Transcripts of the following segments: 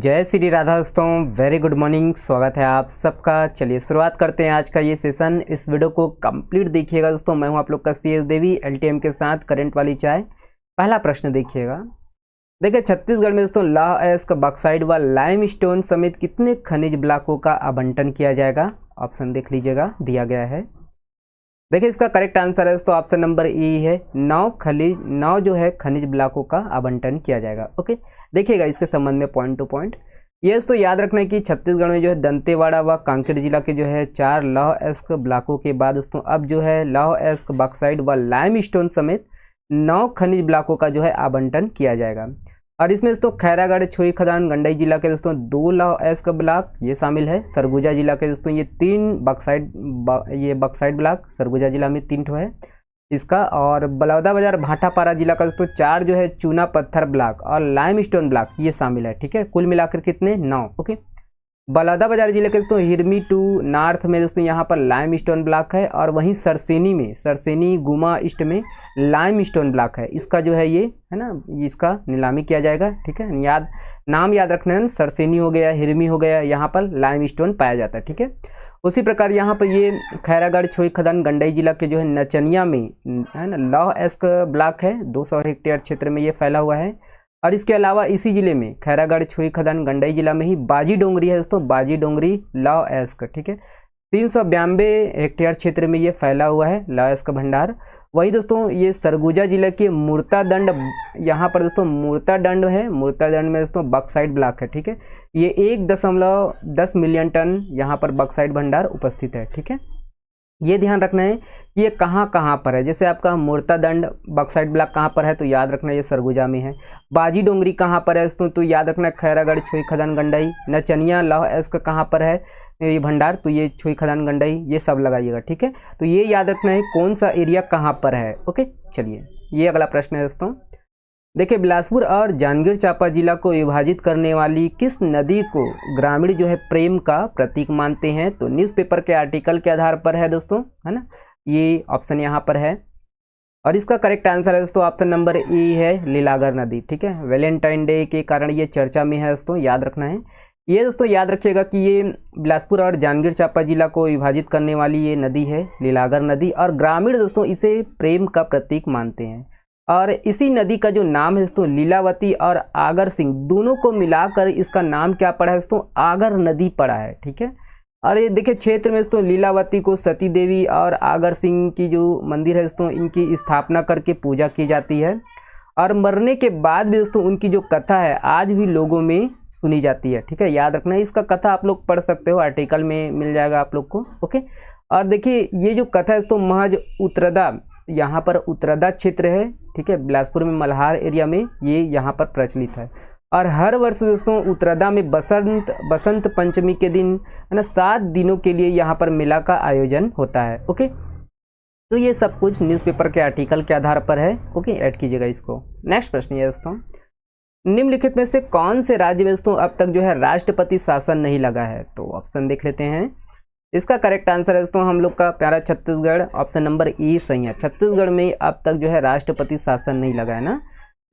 जय श्री राधा दोस्तों, very good morning. स्वागत है आप सबका। चलिए शुरुआत करते हैं आज का ये सेशन। इस वीडियो को कंप्लीट देखिएगा दोस्तों। मैं हूं आप लोग का CS देवी LTM के साथ करंट वाली चाय। पहला प्रश्न देखिएगा। देखिए, छत्तीसगढ़ में दोस्तों लौह अयस्क, बॉक्साइट व लाइमस्टोन समेत कितने खनिज ब्लॉकों का आवंटन किया जाएगा? ऑप्शन देख लीजिएगा, दिया गया है। देखिए, इसका करेक्ट आंसर है दोस्तों ऑप्शन नंबर ए है। 9 जो है खनिज ब्लॉकों का आवंटन किया जाएगा। ओके, देखिएगा इसके संबंध में पॉइंट टू पॉइंट। ये दोस्तों याद रखना है कि छत्तीसगढ़ में जो है दंतेवाड़ा व कांकेर जिला के जो है 4 लौह अयस्क ब्लॉकों के बाद दोस्तों अब जो है लौह अयस्क, बॉक्साइट व लाइमस्टोन समेत 9 खनिज ब्लॉकों का जो है आवंटन किया जाएगा। और इसमें दोस्तों खैरागढ़, छोई खदान, गंडई जिला के दोस्तों 2 लौह अयस्क ब्लॉक ये शामिल है। सरगुजा जिला के दोस्तों ये 3 बॉक्साइट ब्लॉक सरगुजा जिला में 3 ठो है इसका। और बलौदाबाजार, भाटापारा जिला का दोस्तों 4 जो है चूना पत्थर ब्लॉक और लाइमस्टोन ब्लॉक ये शामिल है। ठीक है, कुल मिलाकर कितने? 9। ओके, बलौदाबाजार जिले के दोस्तों हिरमी टू नॉर्थ में दोस्तों यहाँ पर लाइमस्टोन ब्लॉक है। और वहीं सरसेनी गुमा ईस्ट में लाइमस्टोन ब्लॉक है। इसका जो है ये है ना, इसका नीलामी किया जाएगा। ठीक है, नाम याद रखना है। सरसेनी हो गया, हिरमी हो गया, यहाँ पर लाइमस्टोन पाया जाता है। ठीक है, उसी प्रकार यहाँ पर ये खैरागढ़, छोई खदान, गंडई जिला के जो है नचनिया में है ना लौह अयस्क ब्लॉक है। 200 हेक्टेयर क्षेत्र में ये फैला हुआ है। और इसके अलावा इसी जिले में खैरागढ़, छोई खदान, गंडई जिला में ही बाजी डोंगरी है दोस्तों, बाजी डोंगरी लौह अयस्क। ठीक है, 392 हेक्टेयर क्षेत्र में ये फैला हुआ है लौह अयस्क भंडार। वही दोस्तों ये सरगुजा जिले के मूर्तादंड, यहाँ पर दोस्तों मूर्तादंड है। मूर्तादंड में दोस्तों बॉक्साइट ब्लॉक है। ठीक है, ये 1.10 मिलियन टन यहाँ पर बॉक्साइट भंडार उपस्थित है। ठीक है, ये ध्यान रखना है कि ये कहाँ पर है। जैसे आपका मूर्तादंड बॉक्साइट ब्लॉक कहाँ पर है तो याद रखना ये सरगुजा में है। बाजी डोंगरी कहाँ पर है दोस्तों तो याद रखना खैरागढ़, छोई खदान, गंडई। नचनिया लौह अयस्क कहाँ पर है ये भंडार तो ये छोई खदान, गंडई, ये सब लगाइएगा। ठीक है, तो ये याद रखना है कौन सा एरिया कहाँ पर है। ओके, चलिए ये अगला प्रश्न है दोस्तों। देखिए, बिलासपुर और जांजगीर चांपा जिला को विभाजित करने वाली किस नदी को ग्रामीण जो है प्रेम का प्रतीक मानते हैं? तो न्यूज़पेपर के आर्टिकल के आधार पर है दोस्तों, है ना, ये ऑप्शन यहाँ पर है। और इसका करेक्ट आंसर है दोस्तों ऑप्शन नंबर ए है, लीलागर नदी। ठीक है, वैलेंटाइन डे के कारण ये चर्चा में है दोस्तों, याद रखना है। ये दोस्तों याद रखिएगा कि ये बिलासपुर और जांजगीर चांपा जिला को विभाजित करने वाली ये नदी है लीलागर नदी। और ग्रामीण दोस्तों इसे प्रेम का प्रतीक मानते हैं। और इसी नदी का जो नाम है दोस्तों लीलावती और आगर सिंह, दोनों को मिलाकर इसका नाम क्या पड़ा है दोस्तों? आगर नदी पड़ा है। ठीक है, और ये देखिए क्षेत्र में दोस्तों लीलावती को सती देवी और आगर सिंह की जो मंदिर है दोस्तों इनकी स्थापना करके पूजा की जाती है। और मरने के बाद भी दोस्तों उनकी जो कथा है आज भी लोगों में सुनी जाती है। ठीक है, याद रखना है। इसका कथा आप लोग पढ़ सकते हो, आर्टिकल में मिल जाएगा आप लोग को। ओके, और देखिए ये जो कथा है दोस्तों महज उत्तरदा, यहाँ पर उत्तरदा क्षेत्र है। ठीक है, बिलासपुर में मल्हार एरिया में ये यहाँ पर प्रचलित है। और हर वर्ष दोस्तों उत्तरदा में बसंत पंचमी के दिन है ना 7 दिनों के लिए यहाँ पर मेला का आयोजन होता है। ओके, तो ये सब कुछ न्यूज़पेपर के आर्टिकल के आधार पर है। ओके, ऐड कीजिएगा इसको। नेक्स्ट प्रश्न ये दोस्तों, निम्नलिखित में से कौन से राज्य में दोस्तों अब तक जो है राष्ट्रपति शासन नहीं लगा है? तो ऑप्शन देख लेते हैं। इसका करेक्ट आंसर है दोस्तों हम लोग का प्यारा छत्तीसगढ़, ऑप्शन नंबर ए सही है। छत्तीसगढ़ में अब तक जो है राष्ट्रपति शासन नहीं लगा है ना।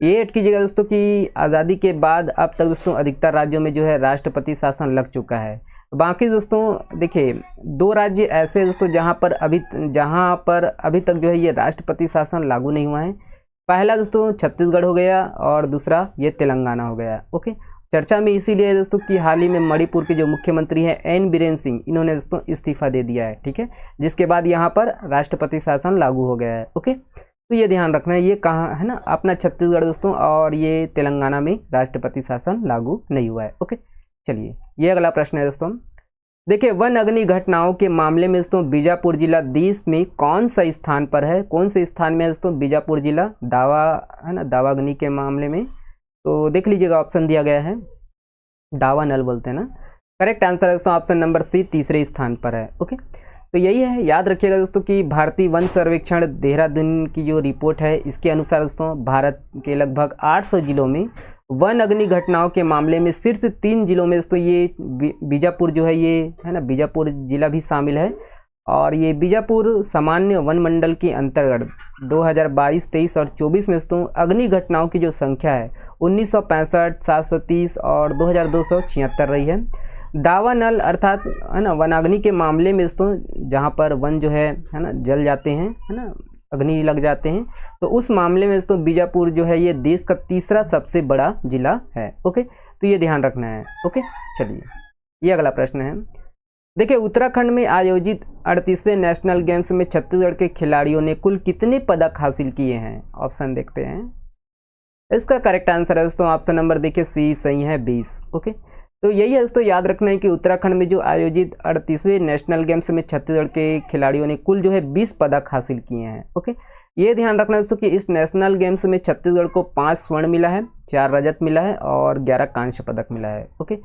ये ऐड कीजिएगा दोस्तों कि आज़ादी के बाद अब तक दोस्तों अधिकतर राज्यों में जो है राष्ट्रपति शासन लग चुका है। बाकी दोस्तों देखिए 2 राज्य ऐसे दोस्तों जहाँ पर अभी तक जो है ये राष्ट्रपति शासन लागू नहीं हुआ है। पहला दोस्तों छत्तीसगढ़ हो गया और दूसरा ये तेलंगाना हो गया। ओके, चर्चा में इसीलिए दोस्तों कि हाल ही में मणिपुर के जो मुख्यमंत्री हैं एन बीरेन सिंह, इन्होंने दोस्तों इस्तीफा दे दिया है। ठीक है, जिसके बाद यहाँ पर राष्ट्रपति शासन लागू हो गया है। ओके, तो ये ध्यान रखना है ये कहाँ है ना, अपना छत्तीसगढ़ दोस्तों और ये तेलंगाना में राष्ट्रपति शासन लागू नहीं हुआ है। ओके, चलिए ये अगला प्रश्न है दोस्तों। देखिए, वन अग्नि घटनाओं के मामले में दोस्तों बीजापुर जिला देश में कौन सा स्थान पर है? कौन से स्थान में है दोस्तों बीजापुर जिला दावा है ना, दावा अग्नि के मामले में? तो देख लीजिएगा ऑप्शन दिया गया है, दावा नल बोलते हैं ना। करेक्ट आंसर है दोस्तों ऑप्शन नंबर सी, तीसरे स्थान पर है। ओके, तो यही है, याद रखिएगा दोस्तों कि भारतीय वन सर्वेक्षण देहरादून की जो रिपोर्ट है इसके अनुसार दोस्तों भारत के लगभग 800 जिलों में वन अग्नि घटनाओं के मामले में शीर्ष 3 जिलों में दोस्तों ये बीजापुर जो है ये है ना, बीजापुर जिला भी शामिल है। और ये बीजापुर सामान्य वन मंडल के अंतर्गत 2022, 23 और 24 में दोस्तों अग्नि घटनाओं की जो संख्या है 1965, 730 और 2276 रही है। दावानल अर्थात है ना वनाग्नि के मामले में दोस्तों जहाँ पर वन जो है ना जल जाते हैं, है ना, अग्नि लग जाते हैं, तो उस मामले में दोस्तों बीजापुर जो है ये देश का तीसरा सबसे बड़ा जिला है। ओके, तो ये ध्यान रखना है। ओके, चलिए ये अगला प्रश्न है। देखिए, उत्तराखंड में आयोजित 38वें नेशनल गेम्स में छत्तीसगढ़ के खिलाड़ियों ने कुल कितने पदक हासिल किए हैं? ऑप्शन देखते हैं। इसका करेक्ट आंसर है दोस्तों ऑप्शन नंबर देखिए सी सही है, 20। ओके, तो यही है दोस्तों, याद रखना है कि उत्तराखंड में जो आयोजित 38वें नेशनल गेम्स में छत्तीसगढ़ के खिलाड़ियों ने कुल जो है 20 पदक हासिल किए हैं। ओके, ये ध्यान रखना है दोस्तों कि इस नेशनल गेम्स में छत्तीसगढ़ को 5 स्वर्ण मिला है, 4 रजत मिला है और 11 कांस्य पदक मिला है। ओके,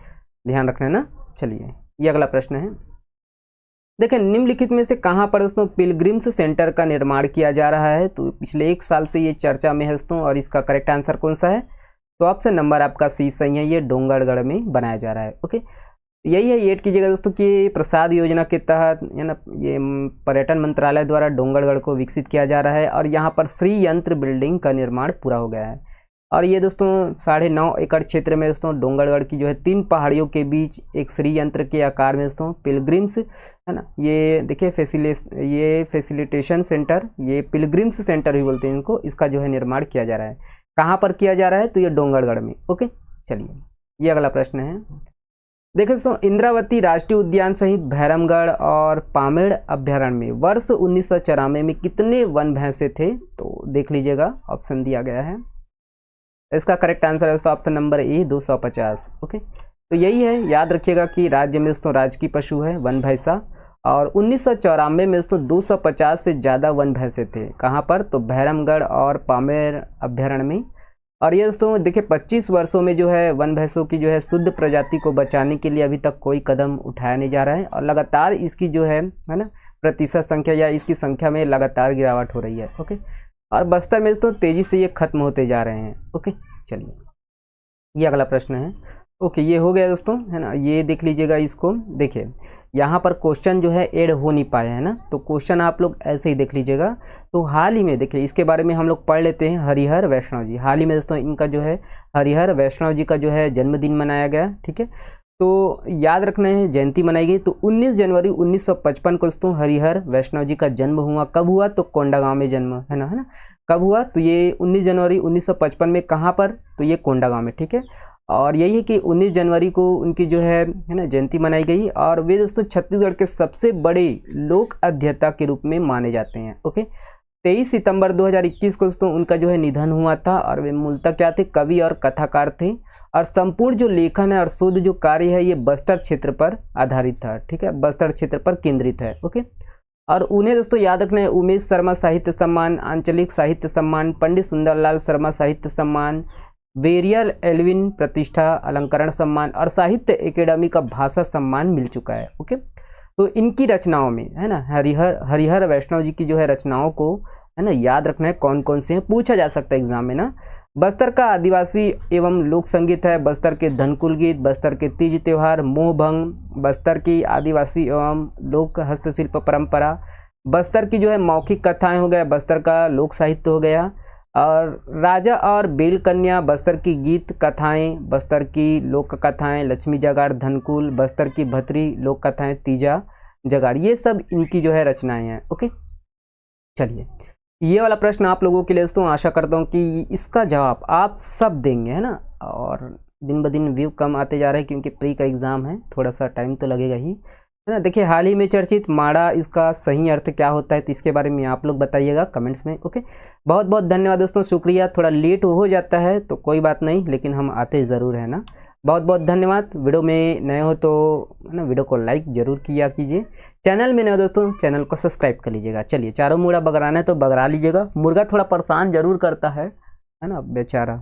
ध्यान रखना है ना। चलिए ये अगला प्रश्न है। देखिए, निम्नलिखित में से कहाँ पर दोस्तों पिलग्रिम्स सेंटर का निर्माण किया जा रहा है? तो पिछले 1 साल से ये चर्चा में है दोस्तों, और इसका करेक्ट आंसर कौन सा है? तो ऑप्शन नंबर आपका सी सही है, ये डोंगरगढ़ में बनाया जा रहा है। ओके, यही है, ऐड कीजिएगा दोस्तों कि प्रसाद योजना के तहत है ना ये पर्यटन मंत्रालय द्वारा डोंगरगढ़ को विकसित किया जा रहा है और यहाँ पर श्री यंत्र बिल्डिंग का निर्माण पूरा हो गया है। और ये दोस्तों 9.5 एकड़ क्षेत्र में दोस्तों डोंगरगढ़ की जो है 3 पहाड़ियों के बीच एक श्री यंत्र के आकार में दोस्तों पिलग्रिम्स है ना, ये देखिए फैसिलिटेशन सेंटर, ये पिलग्रिम्स सेंटर भी बोलते हैं इनको, इसका जो है निर्माण किया जा रहा है। कहाँ पर किया जा रहा है? तो ये डोंगरगढ़ में। ओके, चलिए ये अगला प्रश्न है। देखिए दोस्तों, इंद्रावती राष्ट्रीय उद्यान सहित भैरमगढ़ और पामेड़ अभ्यारण्य में वर्ष 1994 में कितने वन भैंसे थे? तो देख लीजिएगा, ऑप्शन दिया गया है। इसका करेक्ट आंसर है दोस्तों ऑप्शन नंबर ए 250। ओके, तो यही है, याद रखिएगा कि राज्य में दोस्तों राजकीय पशु है वन भैंसा, और 1994 में दोस्तों 250 से ज़्यादा वन भैंसे थे। कहाँ पर? तो भैरमगढ़ और पामेड़ अभ्यारण्य में। और ये दोस्तों देखिए 25 वर्षों में जो है वन भैंसों की जो है शुद्ध प्रजाति को बचाने के लिए अभी तक कोई कदम उठाया नहीं जा रहा है, और लगातार इसकी जो है ना प्रतिशत संख्या या इसकी संख्या में लगातार गिरावट हो रही है। ओके, और बस्तर में दोस्तों तेज़ी से ये खत्म होते जा रहे हैं। ओके, चलिए ये अगला प्रश्न है। ओके, ये हो गया दोस्तों, है ना, ये देख लीजिएगा इसको। देखिए यहाँ पर क्वेश्चन जो है ऐड हो नहीं पाया है ना, तो क्वेश्चन आप लोग ऐसे ही देख लीजिएगा। तो हाल ही में देखिए इसके बारे में हम लोग पढ़ लेते हैं। हरिहर वैष्णव जी, हाल ही में दोस्तों इनका जो है हरिहर वैष्णव जी का जो है जन्मदिन मनाया गया। ठीक है, तो याद रखना है जयंती मनाई गई। तो 19 जनवरी 1955 को दोस्तों हरिहर वैष्णव जी का जन्म हुआ। कब हुआ? तो कोंडागांव में जन्म है ना, कब हुआ? तो ये 19 जनवरी 1955 में। कहाँ पर? तो ये कोंडागांव में। ठीक है, और यही है कि 19 जनवरी को उनकी जो है ना जयंती मनाई गई, और वे दोस्तों छत्तीसगढ़ के सबसे बड़े लोक अध्येता के रूप में माने जाते हैं। ओके, 23 सितंबर 2021 को दोस्तों उनका जो है निधन हुआ था, और वे मूलतः क्या थे? कवि और कथाकार थे, और संपूर्ण जो लेखन है और शोध जो कार्य है ये बस्तर क्षेत्र पर आधारित था। ठीक है, बस्तर क्षेत्र पर केंद्रित है। ओके, और उन्हें दोस्तों याद रखना है उमेश शर्मा साहित्य सम्मान, आंचलिक साहित्य सम्मान, पंडित सुंदरलाल शर्मा साहित्य सम्मान, वेरियल एल्विन प्रतिष्ठा अलंकरण सम्मान और साहित्य एकेडमी का भाषा सम्मान मिल चुका है। ओके, तो इनकी रचनाओं में है ना हरिहर वैष्णव जी की जो है रचनाओं को है ना याद रखना है कौन कौन से हैं, पूछा जा सकता है एग्जाम में ना। बस्तर का आदिवासी एवं लोक संगीत है, बस्तर के धनकुल गीत, बस्तर के तीज त्योहार, मोहभंग, बस्तर की आदिवासी एवं लोक हस्तशिल्प परंपरा, बस्तर की जो है मौखिक कथाएं हो गया, बस्तर का लोक साहित्य हो गया, और राजा और बेल कन्या, बस्तर की गीत कथाएं, बस्तर की लोक कथाएं, लक्ष्मी जगाड़ धनकुल, बस्तर की भतरी लोक कथाएं, तीजा जगाड़, ये सब इनकी जो है रचनाएं हैं। ओके, चलिए ये वाला प्रश्न आप लोगों के लिए दोस्तों आशा करता हूँ कि इसका जवाब आप सब देंगे, है ना। और दिन ब दिन व्यू कम आते जा रहे हैं क्योंकि प्री का एग्ज़ाम है, थोड़ा सा टाइम तो लगेगा ही, है ना। देखिए हाल ही में चर्चित माड़ा, इसका सही अर्थ क्या होता है, तो इसके बारे में आप लोग बताइएगा कमेंट्स में। ओके, बहुत बहुत धन्यवाद दोस्तों, शुक्रिया। थोड़ा लेट हो जाता है तो कोई बात नहीं, लेकिन हम आते ज़रूर हैं ना। बहुत बहुत धन्यवाद। वीडियो में नए हो तो है ना वीडियो को लाइक ज़रूर किया कीजिए, चैनल में नए हो दोस्तों चैनल को सब्सक्राइब कर लीजिएगा। चलिए चारों मुड़ा बगराना है तो बगरा लीजिएगा। मुर्गा थोड़ा परेशान जरूर करता है ना बेचारा।